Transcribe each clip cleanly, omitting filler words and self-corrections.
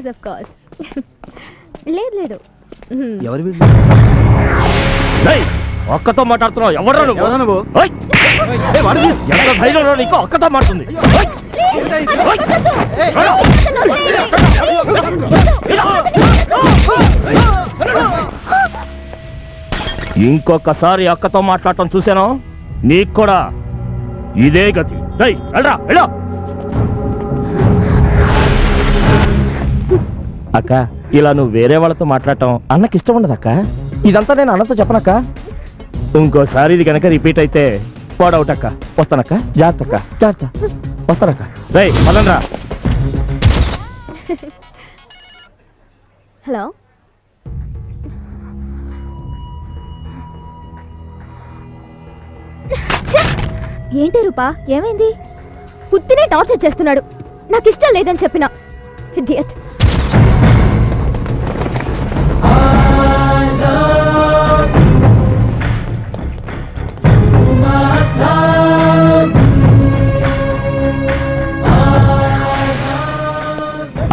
yes of course. లేదు లేదు. ఎవరు వీళ్ళు? ఒక్కతో మాట్లాడుతున్నావు. ఎవరు నువ్వు? ఎంత ధైర్యంలో నీకు ఒక్కతో మాట్లాడుతుంది? ఇంకొకసారి అక్కతో మాట్లాడటం చూశాను నీకు కూడా ఇదే గతి. అక్క ఇలా నువ్వు వేరే వాళ్ళతో మాట్లాడటం అన్నకి ఇష్టం ఉండదు అక్క. ఇదంతా నేను అన్నతో చెప్పనక్క. ఇంకోసారి ఇది కనుక రిపీట్ అయితే పోడవుట్ అక్క. వస్తానక్క. జాగ్రత్త అక్క, జాగ్రత్త. వస్తానక్క. రేయ్ పదండ్రా. హలో, ఏంటి రూపా, ఏమైంది? పుత్తినే టార్చర్ చేస్తున్నాడు. నాకు ఇష్టం లేదని చెప్పిన. ఇడియట్.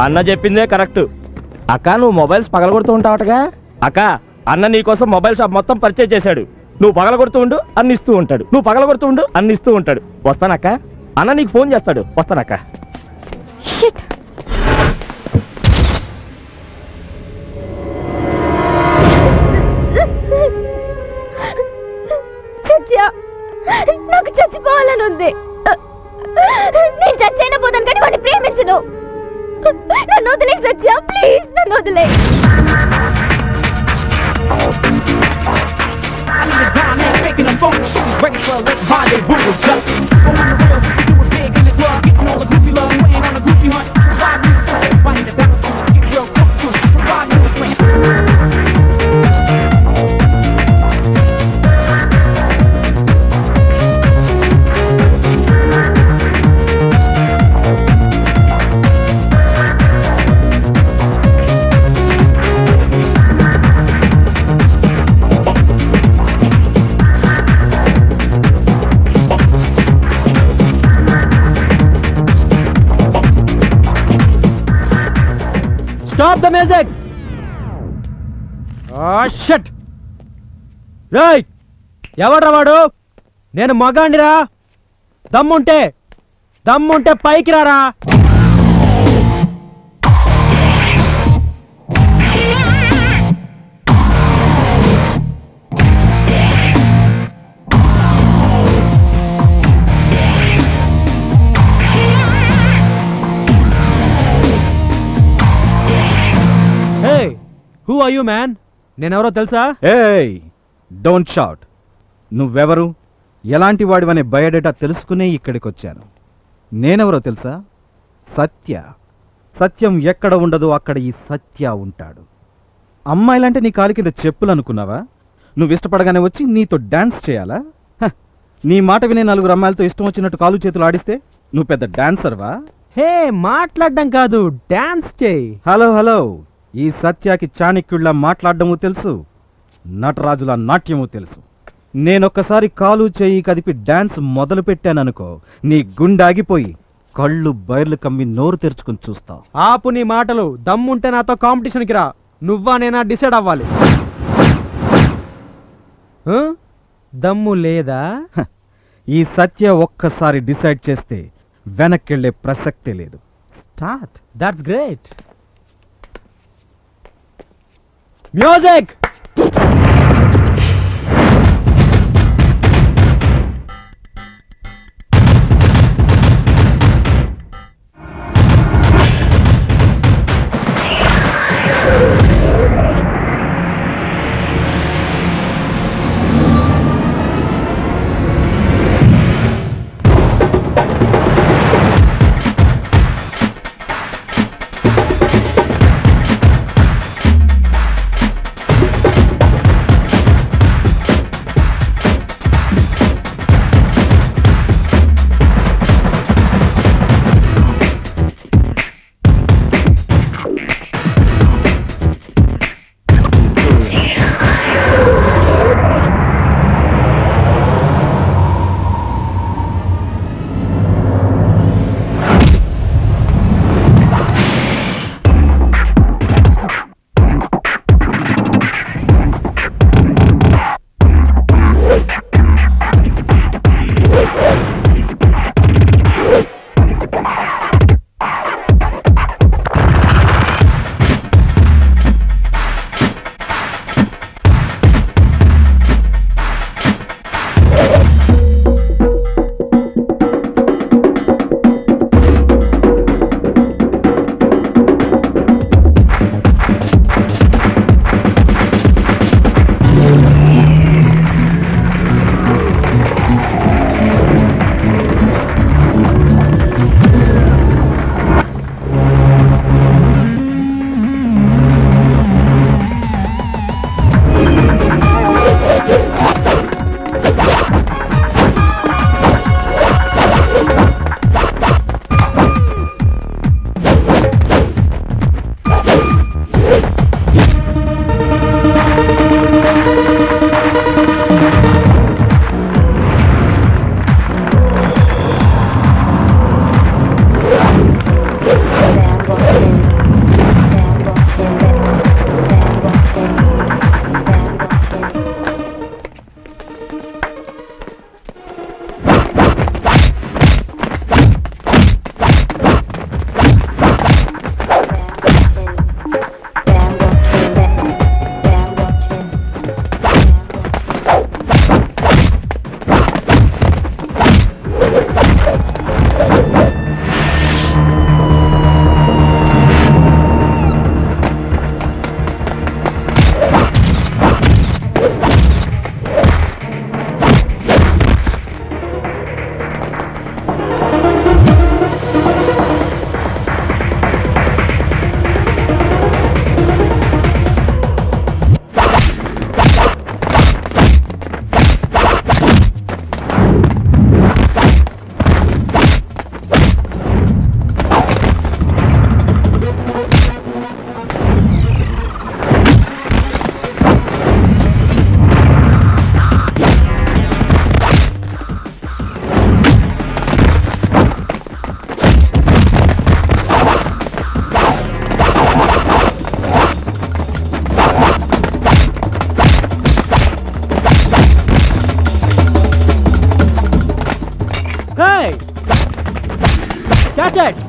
అన్న చెప్పిందే కరెక్ట్ అక్క. నువ్వు మొబైల్స్ పగలగొడుతూ ఉంటావటగా అక్క. అన్న నీకోసం మొబైల్ షాప్ మొత్తం పర్చేజ్ చేశాడు. నువ్వు పగలగొడుతూ ఉండు, అన్ని ఇస్తూ ఉంటాడు. నువ్వు పగలగొడుతూ ఉండు, అన్ని ఇస్తూ ఉంటాడు. వస్తానక్క. అన్న నీకు ఫోన్ చేస్తాడు. వస్తానక్క. సత్య, నాకు చచ్చిపోవాలని ఉంది. నేను చచ్చైనా పోతాను కానీ వాడిని ప్రేమించను. నన్ను వదిలే సత్య, ప్లీజ్ నన్ను వదిలే. Stop the music! Oh shit! Right! ఎవడ్రా వాడు? నేను మగాండిరా. దమ్ముంటే పైకి రారా. Who are you, man? నేనెవరో తెలుసా? ఏయ్, డోంట్ షౌట్. నువ్వెవరు, ఎలాంటి వాడివనే బయోడేటా తెలుసుకునే ఇక్కడికి వచ్చాను. నేనెవరో తెలుసా? సత్య. సత్యం ఎక్కడ ఉండదో అక్కడ ఈ సత్య ఉంటాడు. అమ్మాయిలంటే నీ కాలి కింద చెప్పులు అనుకున్నావా? నువ్వు ఇష్టపడగానే వచ్చి నీతో డాన్స్ చేయాలా? నీ మాట వినే నలుగురు అమ్మాయిలతో ఇష్టం వచ్చినట్టు కాలు చేతులు ఆడిస్తే నువ్వు పెద్ద డాన్సర్వా? హే, మాట్లాడడం కాదు, డాన్స్ చేయి. హలో, ఈ సత్యాకి చాణక్యుళ్ళ మాట్లాడడము తెలుసు, నటరాజుల నాట్యము తెలుసు. నేనొక్కసారి కాలు చేయి కదిపి డాన్స్ మొదలు పెట్టాననుకో, నీ గుండాగిపోయి కళ్ళు బయర్లు కమ్మి నోరు తెరుచుకుని చూస్తావు. ఆపు నీ మాటలు. దమ్ముంటే నాతో కాంపిటీషన్కి రా. నువ్వా నేనా డిసైడ్ అవ్వాలి. దమ్ము లేదా? ఈ సత్య ఒక్కసారి డిసైడ్ చేస్తే వెనక్కెళ్లే ప్రసక్తే లేదు. Start. That's great. Music. Catch it.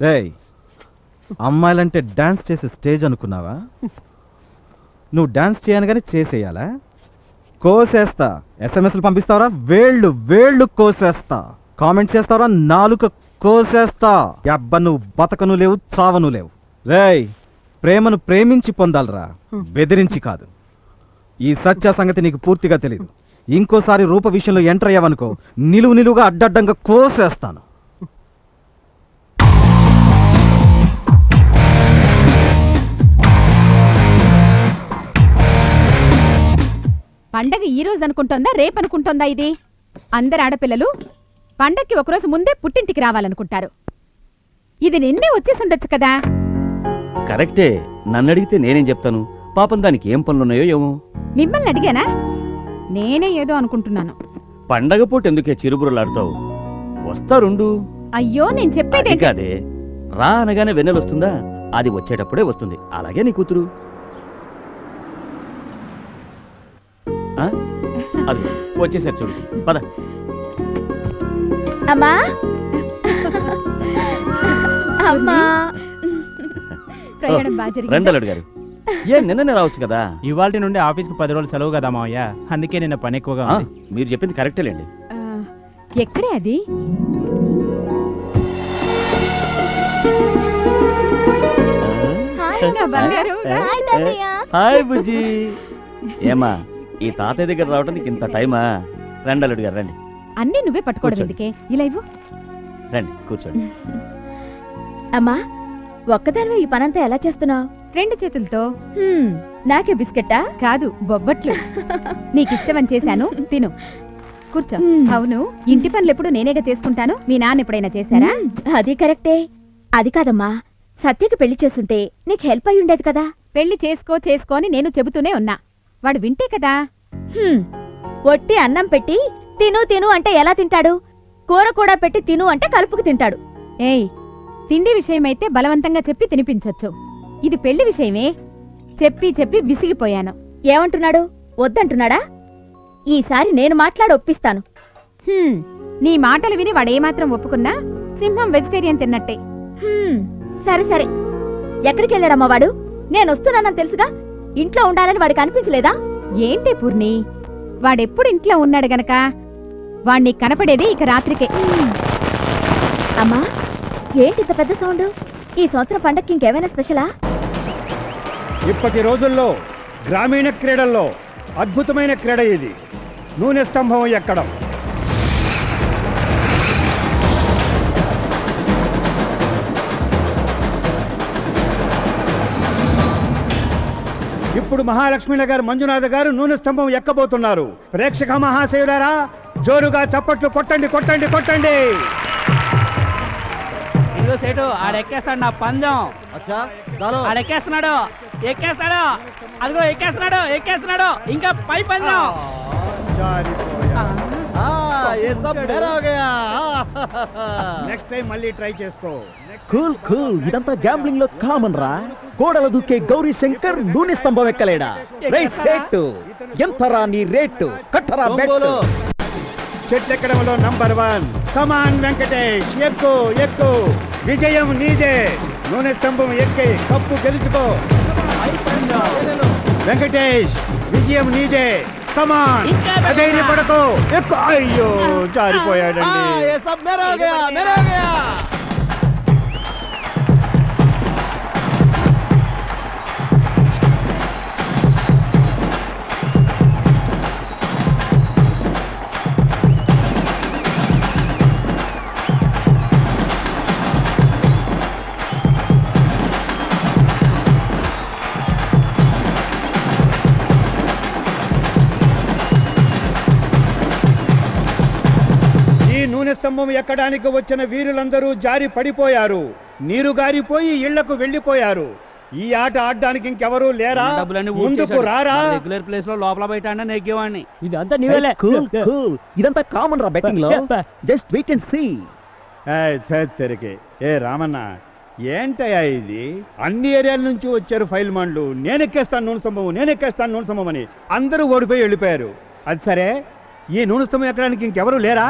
రేయ్, అమ్మాయిలంటే డాన్స్ చేసే స్టేజ్ అనుకున్నావా? నువ్వు డాన్స్ చేయను చేసేయాలా? కోసేస్తా. ఎస్ఎంఎస్లు పంపిస్తావరా? వేళ్ళు వేళ్ళు కోసేస్తా. కామెంట్స్ చేస్తావరా? నాలుక కోసేస్తా. అబ్బ నువ్వు బతకను లేవు, చావను లేవు. రేయ్, ప్రేమను ప్రేమించి పొందాలరా, బెదిరించి కాదు. ఈ సత్య సంగతి నీకు పూర్తిగా తెలీదు. ఇంకోసారి రూప విషయంలో ఎంటర్ అయ్యావనుకో, నిలువుగా అడ్డడ్డంగా కోసేస్తాను. పండగ ఈ రోజు అనుకుంటోందా, రేపు అనుకుంటోందా? ఇది అందరు ఆడపిల్లలు పండగకి ఒకరోజు ముందే పుట్టింటికి రావాలనుకుంటారు. ఇది నిన్నే వచ్చేసి ఉండొచ్చు కదా. కరెక్టే. నన్ను అడిగితే నేనేం చెప్తాను? పాపం దానికి ఏం పనులున్నాయో ఏమో. మిమ్మల్ని అడిగానా? నేనే ఏదో అనుకుంటున్నాను. పండగ పూట ఎందుకే చిరుబురులాడుతావు? వస్తారుండు. అయ్యో, నేను చెప్పేది కాదే. రా అనగానే వెన్నెలు వస్తుందా? అది వచ్చేటప్పుడే వస్తుంది. అలాగే నీ కూతురు. అది వచ్చేసారు చూడు. పద. అమ్మా అమ్మా, ప్రయాణం బాగా జరిగిందా? రెండలుడు గారు, ఏ నిన్ననే రావచ్చు కదా. ఇవాళ నుండి ఆఫీస్కి 10 రోజులు సెలవు కదా మావయ్య, అందుకే నిన్న పని ఎక్కువగా ఉంది. మీరు చెప్పింది కరెక్టేలేండి. ఎక్కడే అది? హాయ్ నా బంగారు. హాయ్ తాతయ్య. హాయ్ బుజ్జి. ఏమా, ఈ తాతయ్య దగ్గర రావడానికి ఇంత టైమా? రెండలుడు గారు రండి. అన్నీ నువ్వే పట్టుకోవడం ఎందుకే? ఇలా ఇవ్వు. రండి కూర్చోండి. అమ్మా, ఒక్కదానివే ఈ పనంతా ఎలా చేస్తున్నావు? 2 చేతులతో. నాకే బిస్కెట్టా? కాదు, బొబ్బట్లు. నీకిష్టమని చేశాను, తిను. కూర్చో. అవును, ఇంటి పనులు ఎప్పుడు నేనేగా చేసుకుంటాను. మీ నాన్న ఎప్పుడైనా చేశారా? అది కరెక్టే. అది కాదమ్మా, సత్యకి పెళ్లి చేస్తుంటే నీకు హెల్ప్ అయి ఉండేది కదా. పెళ్లి చేసుకో అని నేను చెబుతూనే ఉన్నా. వాడు వింటే కదా. ఒట్టి అన్నం పెట్టి తిను తిను అంటే ఎలా తింటాడు? కూర కూడా పెట్టి తిను అంటే కలుపుకు తింటాడు. ఏయ్, తిండి విషయమైతే బలవంతంగా చెప్పి తినిపించొచ్చు. ఇది పెళ్లి విషయమే. చెప్పి చెప్పి విసిగిపోయాను. ఏమంటున్నాడు? వద్దంటున్నాడా? ఈసారి నేను మాట్లాడి ఒప్పిస్తాను. నీ మాటలు విని వాడేమాత్రం ఒప్పుకున్నా సింహం వెజిటేరియన్ తిన్నట్టే. సరే సరే, ఎక్కడికి వెళ్ళాడమ్మా వాడు? నేను వస్తున్నానని తెలుసుగా. ఇంట్లో ఉండాలని వాడికి అనిపించలేదా? ఏంటి పూర్ణి, వాడెప్పుడు ఇంట్లో ఉన్నాడు గనక వాణ్ణి కనపడేది ఇక రాత్రికే. అమ్మా ఏంటి ఇంత పెద్ద సౌండ్? ఈ సంవత్సరం పండగకి ఇంకేమైనా స్పెషలా? ఇప్పటి రోజుల్లో గ్రామీణ క్రీడల్లో అద్భుతమైన క్రీడ ఇది, నూనె స్తంభం ఎక్కడం. ఇప్పుడు మహాలక్ష్మీనగర్ మంజునాథ గారు నూనె స్తంభం ఎక్కబోతున్నారు. ప్రేక్షక మహాశయులారా, జోరుగా చప్పట్లు కొట్టండి కొట్టండి కొట్టండి. ఇదిగో సేటు ఆడెక్కేస్తాడు నా పందెం. ఆడెక్కేస్తున్నాడు, ఎక్కేస్తాడు, అదిగో ఎక్కేస్తున్నాడు ఎక్కేస్తున్నాడు, ఇంకా పై పందెం. నెక్స్ట్ టైం మళ్ళీ ట్రై చేసుకో. కూల్ కూల్, ఇదంతా గ్యాంబ్లింగ్ లో కామన్ రా. కోడలు దూకే గౌరీ శంకర్ నూనె స్తంభం ఎక్కలేడా? రేటు ఎంతరా నీ రేటు? కట్టరా బెట్టు. చెట్లెక్కడంలో నంబర్ 1. కమాన్ వెంకటేష్, ఎక్కు ఎక్కు, విజయం నీదే. నూనె స్తంభం ఎక్కి కప్పు గెలుచుకో. వెంకటేష్, విజయం నీదే. కమాన్, అదైన పడకో, ఎక్కు. అయ్యో జారిపోయాడండి. నూనె స్తంభం ఎక్కడానికి వచ్చిన వీరులందరూ జారి పడిపోయారు. నీరు గారిపోయి ఇళ్లకు వెళ్లిపోయారు. ఈ ఆట ఆడడానికి ఇంకెవరూ లేరా? ముందుకు రారా. రెగ్యులర్ ప్లేస్ లో లోపల బయట నెగ్గేవాడిని. ఇదంతా నీవేలే. ఇదంతా కామన్ రా బెట్టింగ్ లో. Just wait and see. తెరికే ఏ రామన్న, ఏంటయ్యా ఇది? అన్ని ఏరియాల నుంచి వచ్చారు ఫైల్ మాండ్లు. నేనెక్కేస్తాను నూనె స్తంభం, నేనెక్కేస్తాను నూనె స్తంభం అని అందరూ ఓడిపోయి వెళ్ళిపోయారు. అది సరే, ఈ నూనె స్తంభం ఎక్కడానికి ఇంకెవరూ లేరా?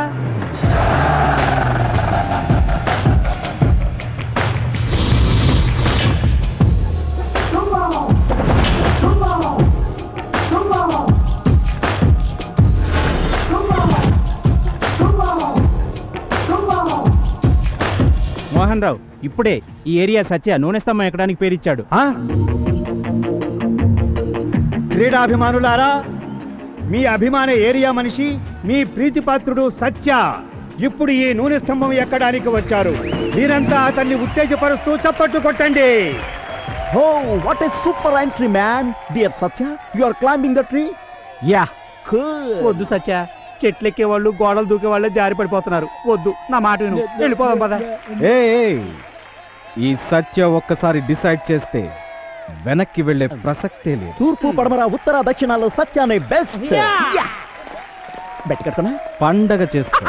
మోహన్ రావు ఇప్పుడే ఈ ఏరియా సత్య నూనె స్తంభం ఎక్కడానికి పేరిచ్చాడు. క్రీడాభిమానులారా, మీ అభిమాన ఏరియా మనిషి, మీ ప్రీతిపాత్రుడు సత్య ఇప్పుడు ఈ నూనె స్తంభం ఎక్కడానికి వచ్చారు. మీరంతా అతన్ని ఉత్తేజపరుస్తూ చప్పట్లు కొట్టండి. Oh what a super entry man. Dear Satya, you are climbing the tree. Yeah, వద్దు సత్య, చెట్లెక్కే వాళ్ళు గోడలు దూకే వాళ్ళే జారి పడిపోతున్నారు. వద్దు, నా మాట విను, వెళ్ళిపోదాం పద. ఈ సత్య ఒక్కసారి డిసైడ్ చేస్తే వెనక్కి వెళ్లే ప్రసక్తే లేదు. తూర్పు పడమర ఉత్తర దక్షిణాల్లో సత్యానే బెస్ట్. బెట్ కట్టుకున్నా పండగ చేసుకో.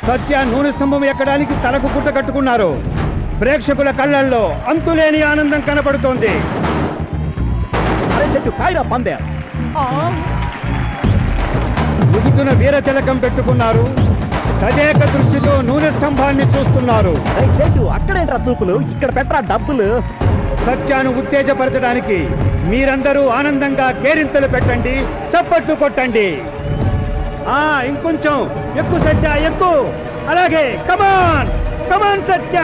సత్య నూనె స్తంభం ఎక్కడానికి తలకు గుట్ట కట్టుకున్నారు. ప్రేక్షకుల కళ్ళల్లో అంతులేని ఆనందం కనపడుతోంది. ముగితున్న వీర తిలకం పెట్టుకున్నారు. తదేక దృష్టితో నూనె స్తంభాన్ని చూస్తున్నారు. అక్కడేంట్రా చూపులు, ఇక్కడ పెట్టరా డబ్బులు. సత్యాను ఉత్తేజపరచడానికి మీరందరూ ఆనందంగా కేరింతలు పెట్టండి, చప్పట్లు కొట్టండి. ఇంకొంచెం ఎక్కువ సత్య, ఎక్కువ. అలాగే కమాన్ కమాన్ సత్య.